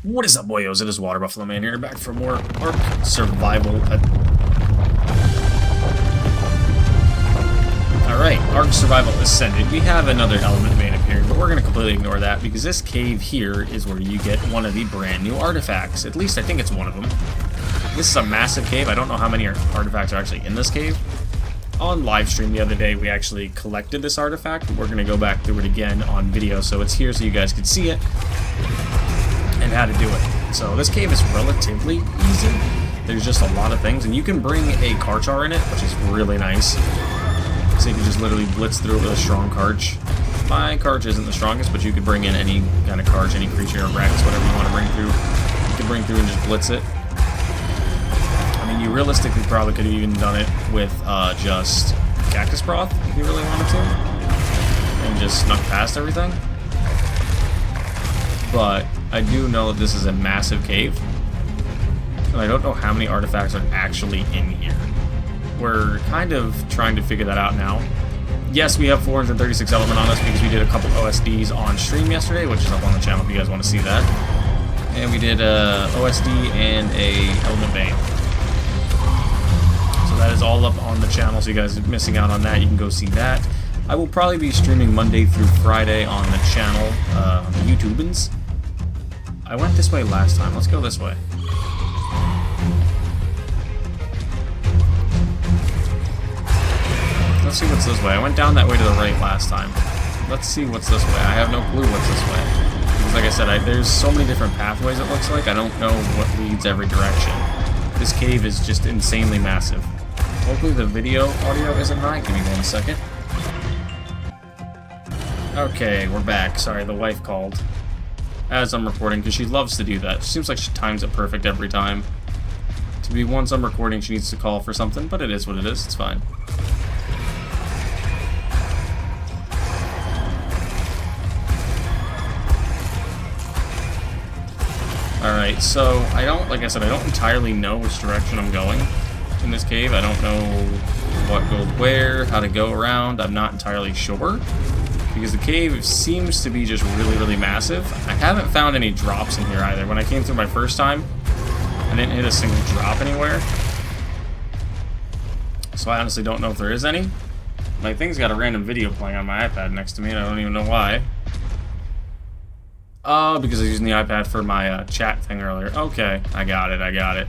What is up, boyos? It is Water Buffalo Man here, back for more Ark Survival. Alright, Ark Survival Ascended. We have another element main appearing, but we're going to completely ignore that because this cave here is where you get one of the brand new artifacts. At least I think it's one of them. This is a massive cave. I don't know how many artifacts are actually in this cave. On live stream the other day, we actually collected this artifact, but we're going to go back through it again on video, so it's here so you guys can see it and how to do it. So this cave is relatively easy. There's just a lot of things, and you can bring a Karchar in it, which is really nice. So you can just literally blitz through it with a strong Karch. My Karch isn't the strongest, but you could bring in any kind of Karch, any creature, Rex, whatever you want to bring through. You can bring through and just blitz it. I mean, you realistically probably could have even done it with just Cactus Broth, if you really wanted to. And just snuck past everything. But I do know that this is a massive cave, and I don't know how many artifacts are actually in here. We're kind of trying to figure that out now. Yes, we have 436 element on us because we did a couple OSDs on stream yesterday, which is up on the channel if you guys want to see that. And we did a OSD and a element bane. So that is all up on the channel, so you guys are missing out on that. You can go see that. I will probably be streaming Monday through Friday on the channel, on the YouTubans. I went this way last time. Let's go this way. Let's see what's this way. I went down that way to the right last time. Let's see what's this way. I have no clue what's this way. Because like I said, there's so many different pathways it looks like. I don't know what leads every direction. This cave is just insanely massive. Hopefully the audio isn't high. Give me 1 second. Okay, we're back. Sorry, the wife called as I'm recording because she loves to do that. It seems like she times it perfect every time. To be once I'm recording, she needs to call for something, but it is what it is. It's fine. Alright, so like I said, I don't entirely know which direction I'm going in this cave. I don't know what goes where, how to go around. I'm not entirely sure. Because the cave seems to be just really, really massive. I haven't found any drops in here either. When I came through my first time, I didn't hit a single drop anywhere. So I honestly don't know if there is any. My thing's got a random video playing on my iPad next to me, and I don't even know why. Oh, because I was using the iPad for my chat thing earlier. Okay, I got it.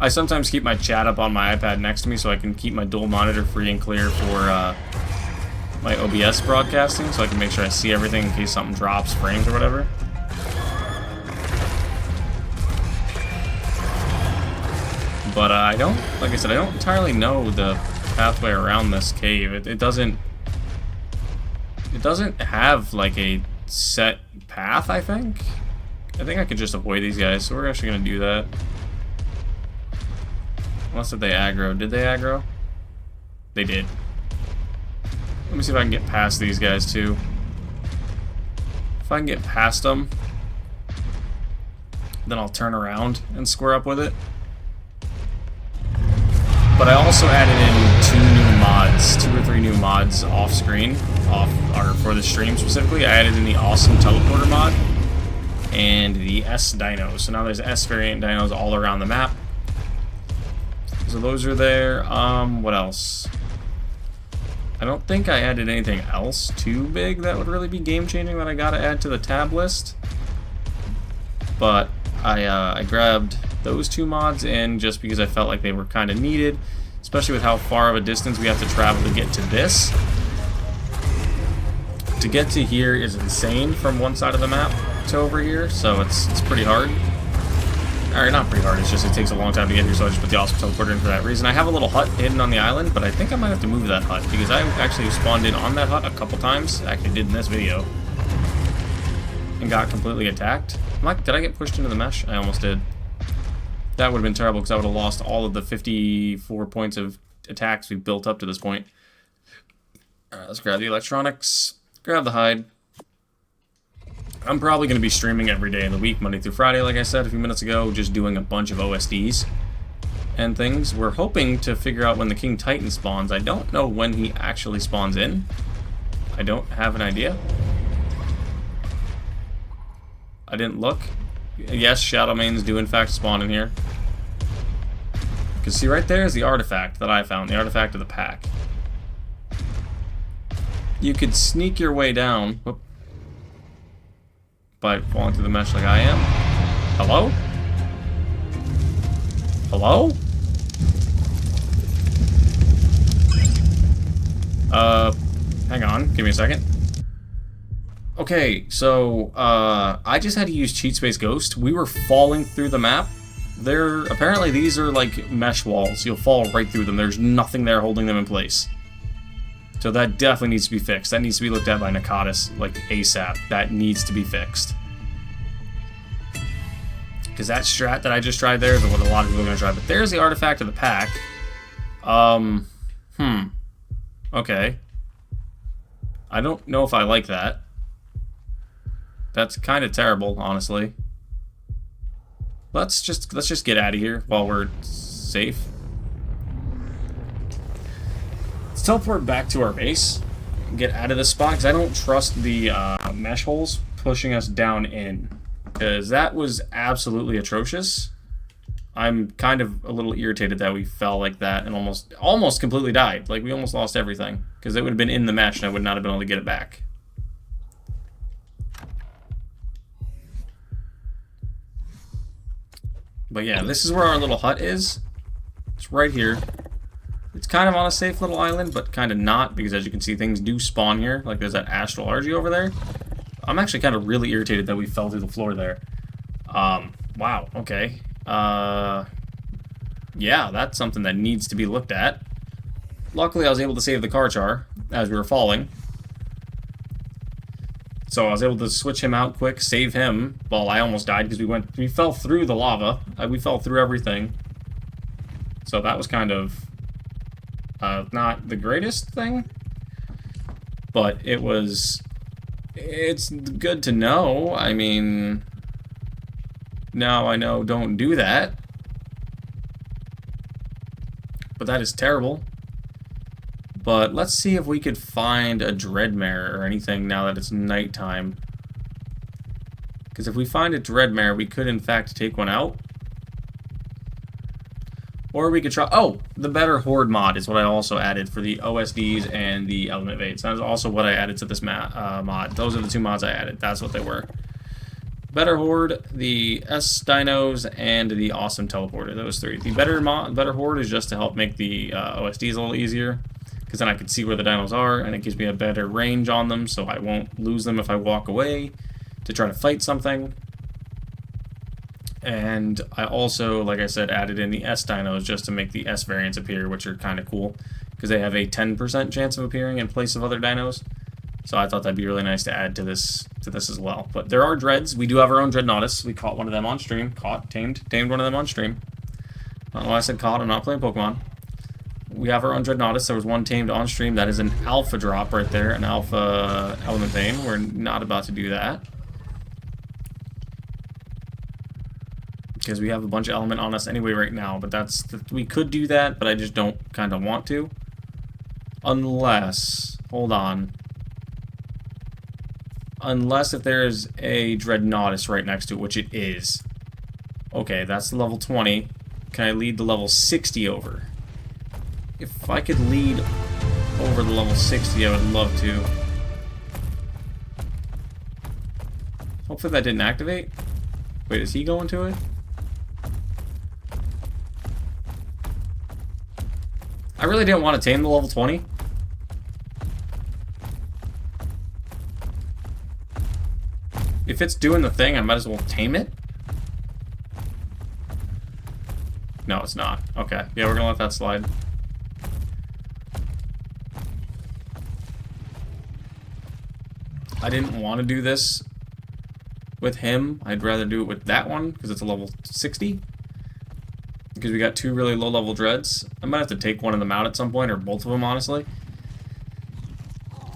I sometimes keep my chat up on my iPad next to me so I can keep my dual monitor free and clear for my OBS broadcasting, so I can make sure I see everything in case something drops frames or whatever. But like I said, I don't entirely know the pathway around this cave. It doesn't have like a set path, I think. I think I could just avoid these guys, so we're actually gonna do that. Unless if they aggro. Did they aggro? They did. Let me see if I can get past these guys too. If I can get past them, then I'll turn around and square up with it. But I also added in 2 or 3 new mods off screen, or for the stream specifically. I added in the awesome teleporter mod and the S-Dino. So now there's S variant dinos all around the map. So those are there. What else? I don't think I added anything else too big that would really be game-changing that I gotta add to the tab list. But I grabbed those 2 mods in just because I felt like they were kind of needed, especially with how far of a distance we have to travel to get to this. To get to here is insane from one side of the map to over here, so it's pretty hard. Or not pretty hard, it's just it takes a long time to get here, so I just put the awesome teleporter in for that reason. I have a little hut hidden on the island, but I think I might have to move that hut, because I actually spawned in on that hut a couple times, actually did in this video, and got completely attacked. Did I get pushed into the mesh? I almost did. That would have been terrible, because I would have lost all of the 54 points of attacks we've built up to this point. Alright, let's grab the electronics, grab the hide. I'm probably going to be streaming every day of the week, Monday through Friday, like I said a few minutes ago, just doing a bunch of OSDs and things. We're hoping to figure out when the King Titan spawns. I don't know when he actually spawns in. I don't have an idea. I didn't look. Yes, Shadow Mains do in fact spawn in here. You can see right there is the artifact that I found, the artifact of the pack. You could sneak your way down by falling through the mesh like I am. Hello? Hello? Hang on, give me a second. Okay, so, I just had to use Cheat Space Ghost. We were falling through the map. Apparently these are like mesh walls. You'll fall right through them. There's nothing there holding them in place. So that definitely needs to be fixed. That needs to be looked at by Nakatis, like, ASAP. That needs to be fixed. Because that strat that I just tried there is what a lot of people are going to try. But there's the artifact of the pack. Okay. I don't know if I like that. That's kind of terrible, honestly. Let's just get out of here while we're safe. Let's teleport back to our base. Get out of this spot, because I don't trust the mesh holes pushing us down in. Because that was absolutely atrocious. I'm kind of a little irritated that we fell like that and almost completely died. Like, we almost lost everything. Because it would have been in the mesh and I would not have been able to get it back. But yeah, this is where our little hut is. It's right here. It's kind of on a safe little island, but kind of not, because as you can see, things do spawn here. Like, there's that Astral Argy over there. I'm actually kind of really irritated that we fell through the floor there. Wow, okay. Yeah, that's something that needs to be looked at. Luckily, I was able to save the Karchar as we were falling. So I was able to switch him out quick, save him. Well, I almost died because we fell through the lava. We fell through everything. So that was kind of not the greatest thing. But it's good to know. I mean, now I know don't do that. But that is terrible. But let's see if we could find a Dreadmare or anything now that it's nighttime. Because if we find a Dreadmare, we could in fact take one out. Or we could try... Oh! The Better Horde mod is what I also added for the OSDs and the Element Vates. That is also what I added to this mod. Those are the two mods I added. That's what they were. Better Horde, the S-Dinos, and the Awesome Teleporter. Those three. The Better Horde is just to help make the OSDs a little easier. Because then I can see where the dinos are, and it gives me a better range on them, so I won't lose them if I walk away to try to fight something. And I also, like I said, added in the S-Dinos just to make the S variants appear, which are kind of cool, because they have a 10% chance of appearing in place of other dinos. So I thought that'd be really nice to add to this as well. But there are dreads. We do have our own Dreadnoughtus. We caught one of them on stream. Tamed one of them on stream. I don't know why I said caught. I'm not playing Pokemon. We have our own Dreadnoughtus. There was one tamed on stream. That is an alpha drop right there, an alpha element vein. We're not about to do that. Because we have a bunch of element on us anyway right now. But we could do that, but I just don't kind of want to. Unless, hold on. Unless if there's a Dreadnoughtus right next to it, which it is. Okay, that's the level 20. Can I lead the level 60 over? If I could lead over the level 60, I would love to. Hopefully that didn't activate. Wait, is he going to it? I really didn't want to tame the level 20. If it's doing the thing, I might as well tame it. No, it's not. Okay, yeah, we're gonna let that slide. I didn't want to do this with him. I'd rather do it with that one, because it's a level 60. Because we got two really low-level dreads. I might have to take one of them out at some point, or both of them, honestly.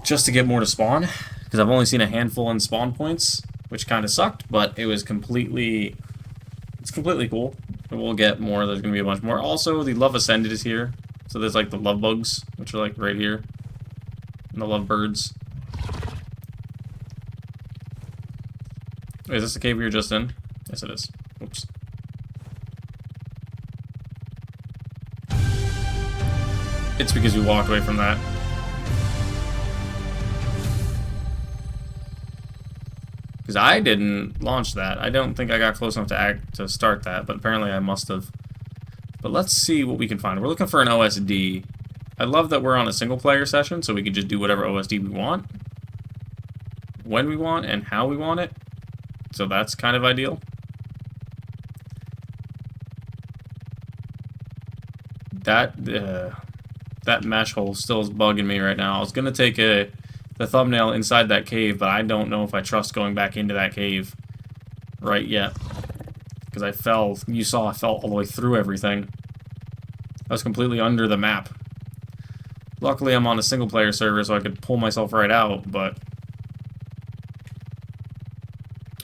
Just to get more to spawn. Because I've only seen a handful in spawn points, which kind of sucked, but it was completely... It's completely cool. We'll get more. There's going to be a bunch more. Also, the Love Ascended is here. So there's, like, the Love Bugs, which are, like, right here. And the Love Birds. Wait, is this the cave we were just in? Yes, it is. Oops. It's because we walked away from that. Because I didn't launch that. I don't think I got close enough to start that, but apparently I must have. But let's see what we can find. We're looking for an OSD. I love that we're on a single player session, so we can just do whatever OSD we want, when we want, and how we want it. So that's kind of ideal. That mesh hole still is bugging me right now. I was gonna take the thumbnail inside that cave, but I don't know if I trust going back into that cave right yet. Because I fell, you saw I fell all the way through everything. I was completely under the map. Luckily I'm on a single player server so I could pull myself right out, but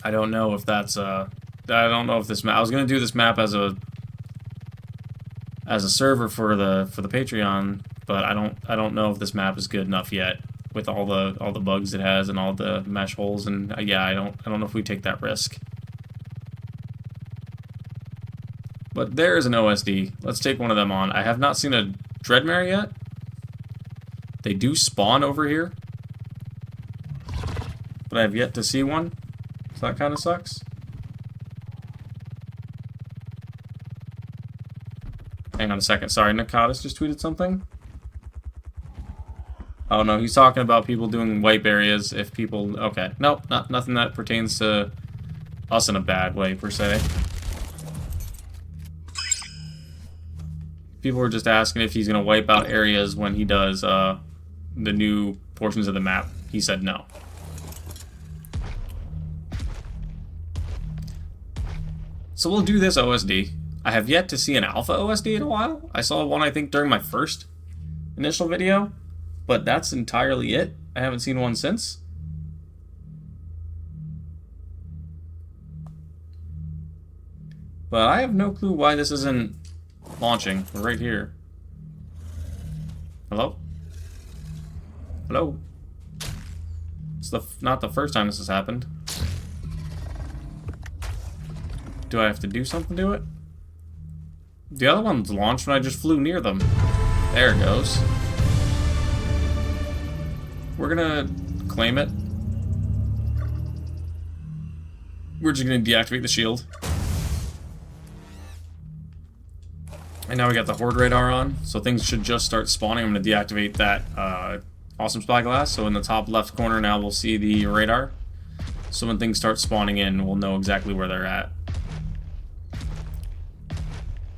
I don't know if that's I don't know if this map, I was gonna do this map as a server for the Patreon, but I don't know if this map is good enough yet with all the bugs it has and all the mesh holes, and yeah, I don't know if we take that risk. But there is an OSD. Let's take one of them on. I have not seen a Dreadmare yet. They do spawn over here, but I have yet to see one, so that kind of sucks. Hang on a second. Sorry, Nakatis just tweeted something. Oh no, he's talking about people doing wipe areas if people... Okay. Nope, nothing that pertains to us in a bad way, per se. People were just asking if he's going to wipe out areas when he does the new portions of the map. He said no. So we'll do this OSD. I have yet to see an alpha OSD in a while. I saw one, I think, during my first initial video, but that's entirely it. I haven't seen one since. But I have no clue why this isn't launching. We're right here. Hello? Hello? It's not the first time this has happened. Do I have to do something to it? The other ones launched when I just flew near them. There it goes. We're gonna claim it. We're just gonna deactivate the shield. And now we got the Horde radar on, so things should just start spawning. I'm gonna deactivate that awesome Spyglass, so in the top left corner now we'll see the radar. So when things start spawning in, we'll know exactly where they're at.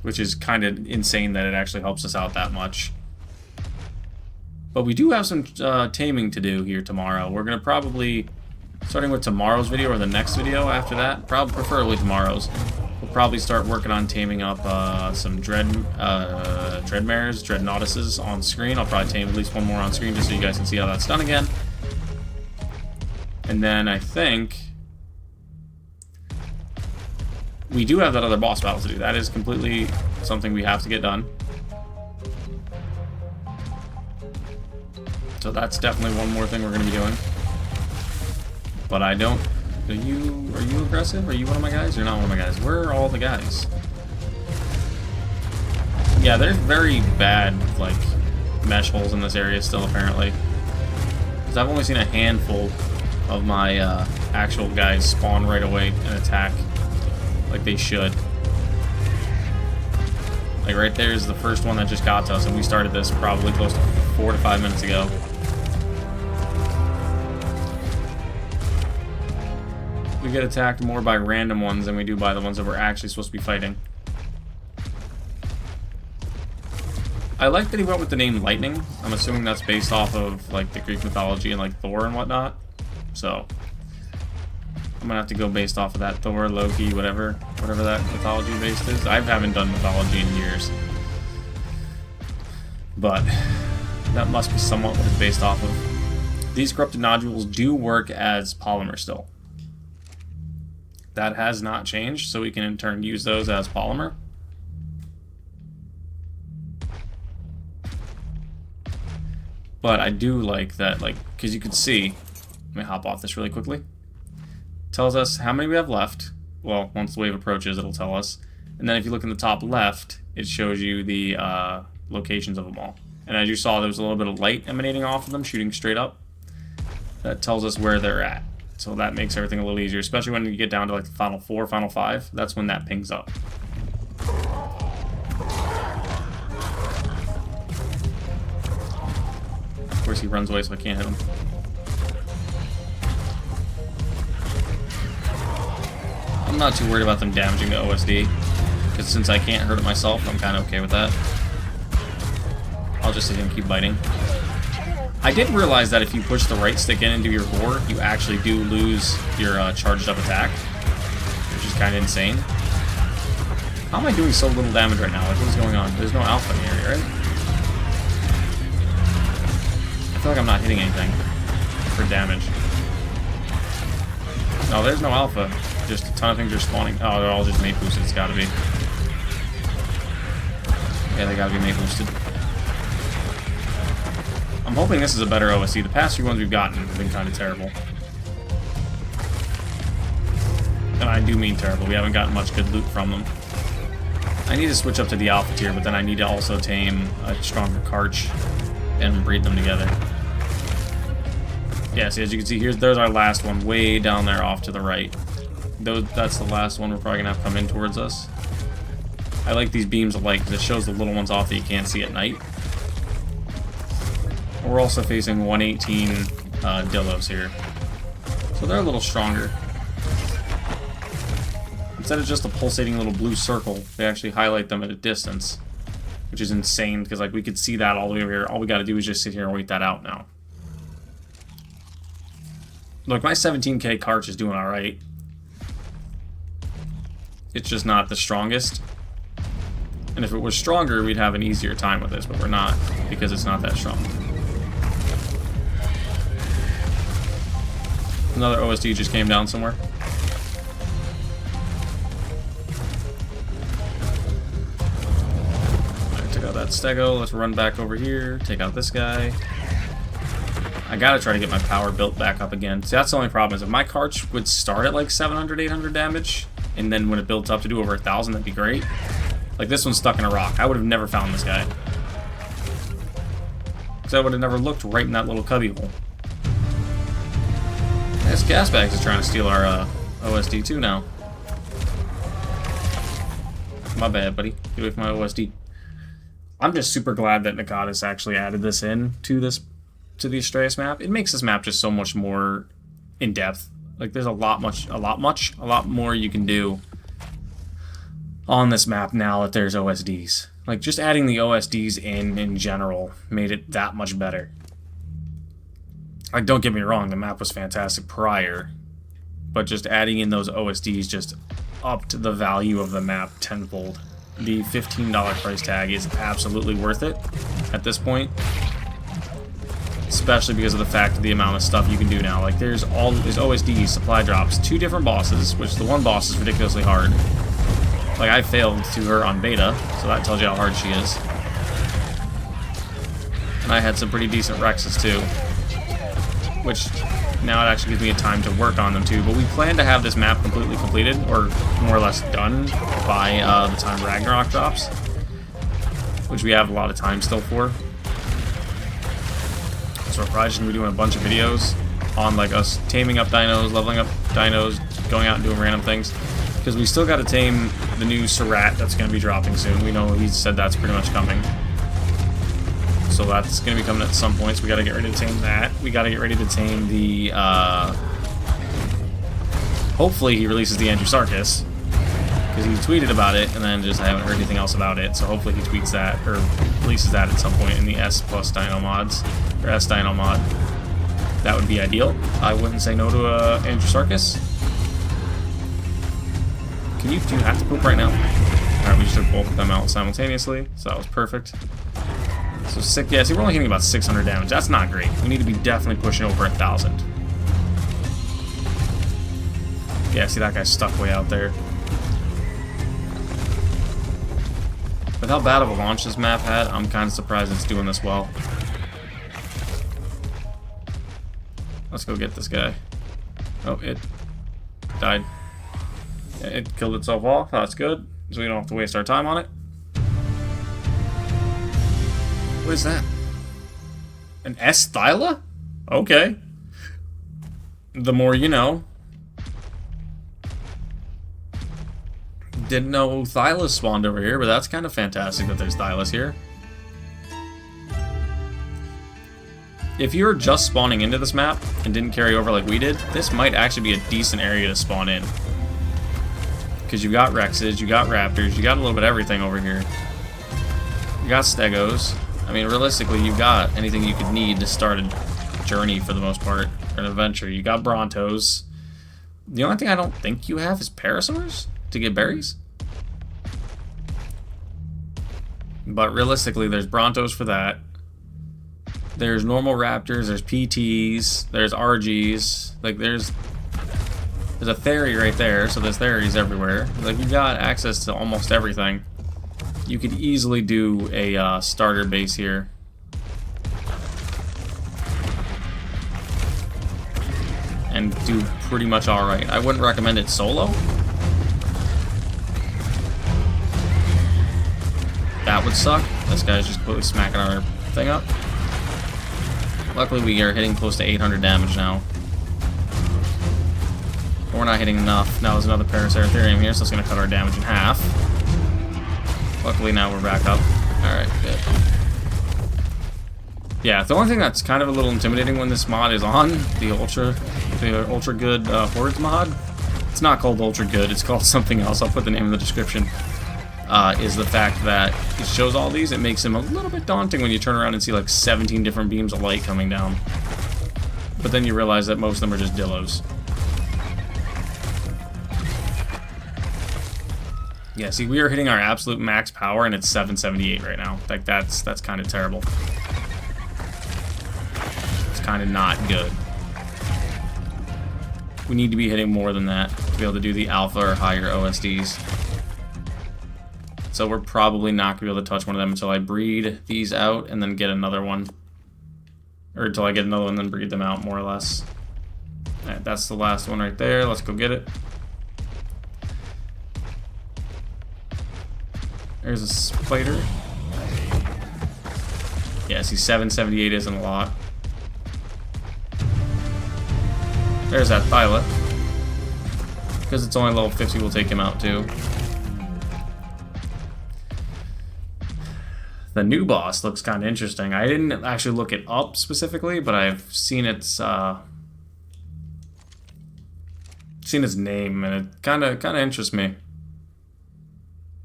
Which is kind of insane that it actually helps us out that much. But we do have some taming to do here tomorrow. We're going to probably, starting with tomorrow's video or the next video after that, preferably tomorrow's, we'll probably start working on taming up some Dreadmares, Dreadnoughtuses on screen. I'll probably tame at least one more on screen just so you guys can see how that's done again. And then I think we do have that other boss battle to do. That is completely something we have to get done. So that's definitely one more thing we're going to be doing. But I don't... Are you aggressive? Are you one of my guys? You're not one of my guys. Where are all the guys? Yeah, there's very bad, like, mesh holes in this area still, apparently. Because I've only seen a handful of my actual guys spawn right away and attack like they should. Like right there is the first one that just got to us, and we started this probably close to 4 to 5 minutes ago. We get attacked more by random ones than we do by the ones that we're actually supposed to be fighting. I like that he went with the name Lightning. I'm assuming that's based off of like the Greek mythology and like Thor and whatnot. So I'm gonna have to go based off of that. Thor, Loki, whatever that mythology based is. I haven't done mythology in years, but that must be somewhat what it's based off of. These corrupted nodules do work as polymer still. That has not changed, so we can in turn use those as polymer. But I do like that, like, because you can see, let me hop off this really quickly. Tells us how many we have left, Well, once the wave approaches, it'll tell us. And then if you look in the top left, it shows you the locations of them all. And as you saw, there was a little bit of light emanating off of them, shooting straight up. That tells us where they're at. So that makes everything a little easier, especially when you get down to like the final 4, final 5. That's when that pings up. Of course, he runs away, so I can't hit him. I'm not too worried about them damaging the OSD, because since I can't hurt it myself, I'm kind of okay with that. I'll just sit here and keep biting. I did realize that if you push the right stick in into your bore, you actually do lose your charged up attack, which is kind of insane. How am I doing so little damage right now? Like, what is going on? There's no alpha in the area, right? I feel like I'm not hitting anything for damage. No, there's no alpha. Just a ton of things are spawning. Oh, they're all just mate boosted. It's gotta be. Yeah, they gotta be mate boosted. I'm hoping this is a better OSD. The past few ones we've gotten have been kind of terrible. And I do mean terrible. We haven't gotten much good loot from them. I need to switch up to the alpha tier, but then I need to also tame a stronger Karch and breed them together. Yeah, see, as you can see, there's our last one, way down there off to the right. That's the last one we're probably going to have come in towards us. I like these beams of light because it shows the little ones off that you can't see at night. We're also facing 118 Dillos here. So they're a little stronger. Instead of just a pulsating little blue circle, they actually highlight them at a distance. Which is insane, because like we could see that all the way over here. All we got to do is just sit here and wait that out now. Look, my 17k Karch is doing alright. It's just not the strongest. And if it was stronger, we'd have an easier time with this, but we're not, because it's not that strong. Another OSD just came down somewhere. Alright, took out that Stego. Let's run back over here, take out this guy. I gotta try to get my power built back up again. See, that's the only problem, is if my Karch would start at like 700, 800 damage, and then when it builds up to do over 1,000, that'd be great. Like, this one's stuck in a rock. I would have never found this guy. Because I would have never looked right in that little cubby hole. This gas bags is trying to steal our OSD too now. My bad, buddy. Get away from my OSD. I'm just super glad that Nakatis actually added this in to the Astraeos map. It makes this map just so much more in depth. Like, there's a lot more you can do on this map now that there's OSDs. Like, just adding the OSDs in general made it that much better. Like, don't get me wrong, the map was fantastic prior, but just adding in those OSDs just upped the value of the map tenfold. The $15 price tag is absolutely worth it at this point. Especially because of the fact of the amount of stuff you can do now. Like, there's OSDs, supply drops, 2 different bosses, which the one boss is ridiculously hard. Like, I failed to her on beta, so that tells you how hard she is. And I had some pretty decent Rexes too, which now it actually gives me a time to work on them too. But we plan to have this map completely completed, or more or less done, by the time Ragnarok drops, which we have a lot of time still for. So we're probably just going to be doing a bunch of videos on like us taming up dinos, leveling up dinos, going out and doing random things. Because we still got to tame the new Surat that's going to be dropping soon. We know he said that's pretty much coming. So that's going to be coming at some point, so we got to get ready to tame that. We got to get ready to tame the, hopefully he releases the Andrewsarchus. Because he tweeted about it, and then just I haven't heard anything else about it. So hopefully he tweets that, or releases that at some point in the S plus Dino mods, or S-Dino mod. That would be ideal. I wouldn't say no to Andrewsarchus. Do you have to poop right now? Alright, we just took both of them out simultaneously, so that was perfect. So sick, yeah, see, we're only hitting about 600 damage. That's not great. We need to be definitely pushing over 1,000. Yeah, see, that guy's stuck way out there. With how bad of a launch this map had, I'm kind of surprised it's doing this well. Let's go get this guy. Oh, it died. It killed itself off. That's good. So we don't have to waste our time on it. What is that? An S-Thyla? Okay. The more you know. Didn't know Thylas spawned over here, but that's kind of fantastic that there's Thylas here. If you're just spawning into this map and didn't carry over like we did, this might actually be a decent area to spawn in. Because you got Rexes, you got Raptors, you got a little bit of everything over here. You got Stegos. I mean, realistically, you've got anything you could need to start a journey for the most part, or an adventure. You got Brontos. The only thing I don't think you have is Parasaurs to get berries. But realistically, there's Brontos for that. There's normal Raptors, there's PTs, there's RGs. Like, there's a Theory right there, so there's Theories everywhere. Like, you've got access to almost everything. You could easily do a starter base here. And do pretty much alright. I wouldn't recommend it solo. That would suck. This guy's just completely smacking our thing up. Luckily we are hitting close to 800 damage now. But we're not hitting enough. Now there's another Paraceratherium here, so it's going to cut our damage in half. Luckily now we're back up. Alright, good. Yeah, the only thing that's kind of a little intimidating when this mod is on, the ultra good Hordes mod, it's not called ultra good, it's called something else, I'll put the name in the description, is the fact that it shows all these. It makes them a little bit daunting when you turn around and see like 17 different beams of light coming down. But then you realize that most of them are just Dillos. Yeah, see, we are hitting our absolute max power and it's 778 right now. Like, that's kind of terrible. It's kind of not good. We need to be hitting more than that to be able to do the alpha or higher OSDs. So we're probably not going to be able to touch one of them until I breed these out and then get another one. Or until I get another one and then breed them out, more or less. Alright, that's the last one right there. Let's go get it. There's a spider. Yeah, see, 778 isn't a lot. There's that Thyla. Because it's only level 50, we'll take him out too. The new boss looks kind of interesting. I didn't actually look it up specifically, but I've seen its name, and it kind of interests me.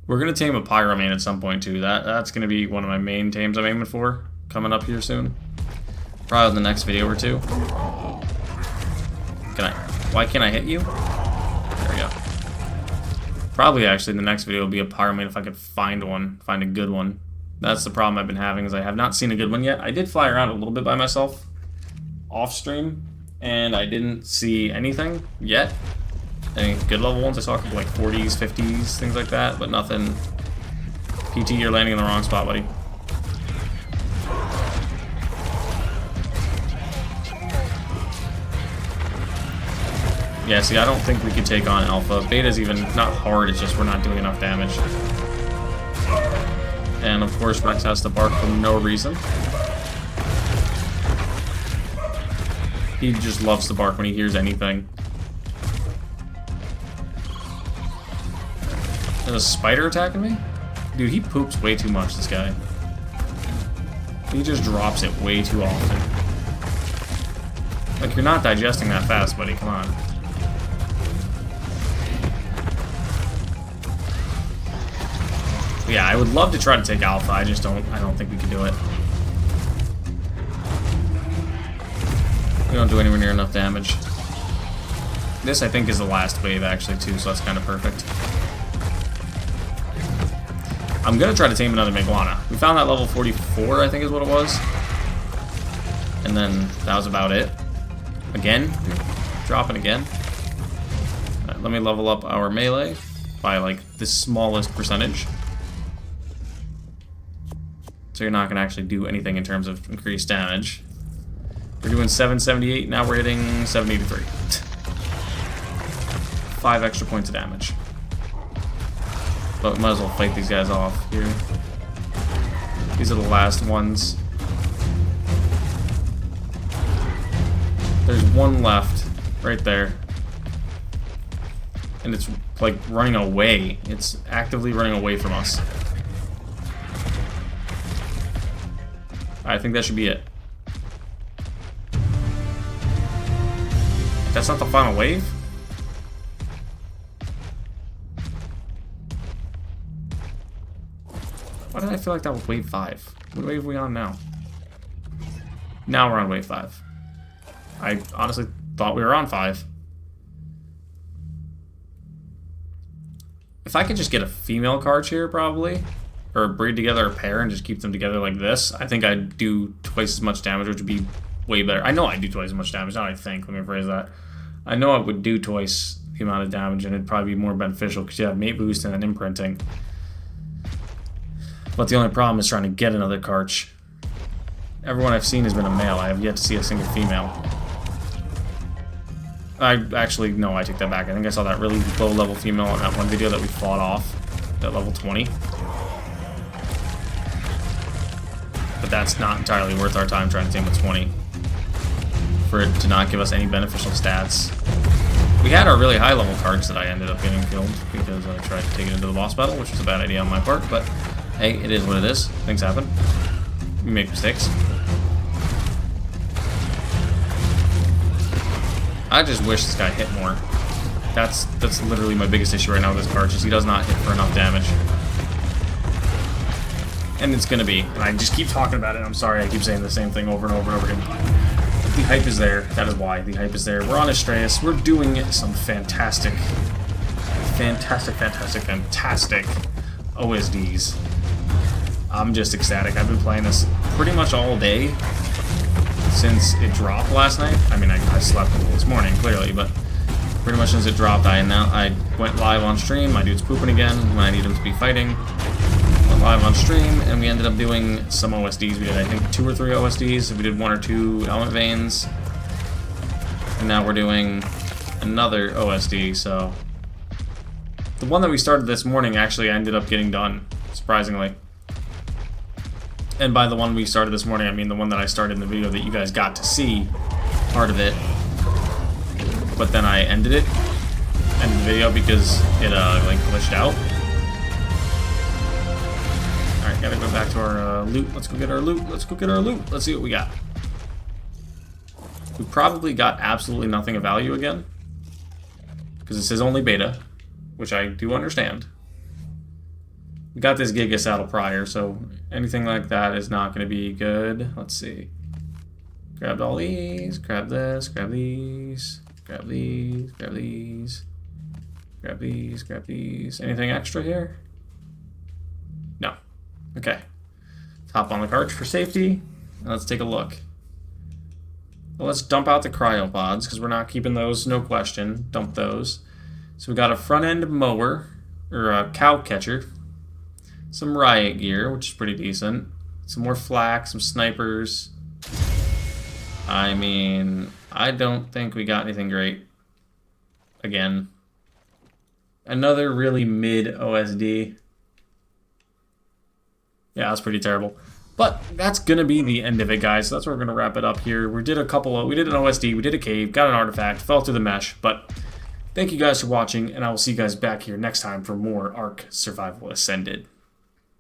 We're gonna tame a Pyromane at some point too. That's gonna be one of my main tames I'm aiming for coming up here soon. Probably in the next video or two. Why can't I hit you? There we go. Probably actually the next video will be a Pyromane if I could find one, find a good one. That's the problem I've been having, is I have not seen a good one yet. I did fly around a little bit by myself off stream, and I didn't see anything yet. Any good level ones. I saw a couple like 40s, 50s, things like that, but nothing. PT, you're landing in the wrong spot, buddy. Yeah, see, I don't think we could take on Alpha. Beta's even not hard, it's just we're not doing enough damage. And of course, Rex has to bark for no reason. He just loves to bark when he hears anything. There's a spider attacking me? Dude, he poops way too much, this guy. He just drops it way too often. Like, you're not digesting that fast, buddy, come on. Yeah, I would love to try to take Alpha, I don't think we can do it. We don't do anywhere near enough damage. This, I think, is the last wave, actually, too, so that's kind of perfect. I'm gonna try to tame another Megalana. We found that level 44, I think is what it was. And then that was about it. Again? Dropping again. Alright, let me level up our melee by, like, the smallest percentage. So you're not gonna actually do anything in terms of increased damage. We're doing 778, now we're hitting 783. 5 extra points of damage. But we might as well fight these guys off here. These are the last ones. There's one left, right there. And it's like running away. It's actively running away from us. I think that should be it. That's not the final wave? Why did I feel like that was wave 5? What wave are we on now? Now we're on wave 5. I honestly thought we were on 5. If I could just get a female Karch here, probably, or breed together a pair and just keep them together like this, I think I'd do twice as much damage, which would be way better. I know I'd do twice as much damage, not I think, let me rephrase that. I know I would do twice the amount of damage, and it'd probably be more beneficial because you have mate boost and then imprinting. But the only problem is trying to get another Karch. Everyone I've seen has been a male. I have yet to see a single female. Actually, no, I take that back. I think I saw that really low-level female in that one video that we fought off at level 20. But that's not entirely worth our time trying to tame a 20. For it to not give us any beneficial stats. We had our really high-level Karch that I ended up getting killed because I tried to take it into the boss battle, which was a bad idea on my part, but hey, it is what it is. Things happen. We make mistakes. I just wish this guy hit more. That's literally my biggest issue right now with this Karch, is he does not hit for enough damage. And it's gonna be. And I just keep talking about it. I'm sorry, I keep saying the same thing over and over and over again. The hype is there. That is why the hype is there. We're on Astraeos. We're doing some fantastic OSDs. I'm just ecstatic. I've been playing this pretty much all day since it dropped last night. I mean, I slept this morning, clearly, but pretty much since it dropped, I went live on stream. My dude's pooping again when I need him to be fighting. Went live on stream, and we ended up doing some OSDs. We did, I think, 2 or 3 OSDs. We did 1 or 2 element veins. And now we're doing another OSD, so... The one that we started this morning actually ended up getting done, surprisingly. And by the one we started this morning, I mean the one that I started in the video that you guys got to see part of it. But then I ended the video because it like glitched out. Alright, gotta go back to our loot. Let's go get our loot. Let's go get our loot. Let's see what we got. We probably got absolutely nothing of value again. Because this is only beta, which I do understand. We got this Giga Saddle prior, so anything like that is not going to be good. Let's see. Grabbed all these, grab this, grab these, grab these, grab these, grab these, grab these. Anything extra here? No. Okay. Let's hop on the Karch for safety. Let's take a look. Well, let's dump out the cryopods, because we're not keeping those, no question. Dump those. So we got a front end mower, or a cow catcher. Some riot gear, which is pretty decent. Some more flak, some snipers. I mean, I don't think we got anything great. Again. Another really mid OSD. Yeah, that's pretty terrible. But that's gonna be the end of it, guys. So that's where we're gonna wrap it up here. We did an OSD, we did a cave, got an artifact, fell through the mesh, but thank you guys for watching, and I will see you guys back here next time for more Ark Survival Ascended.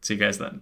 See you guys then.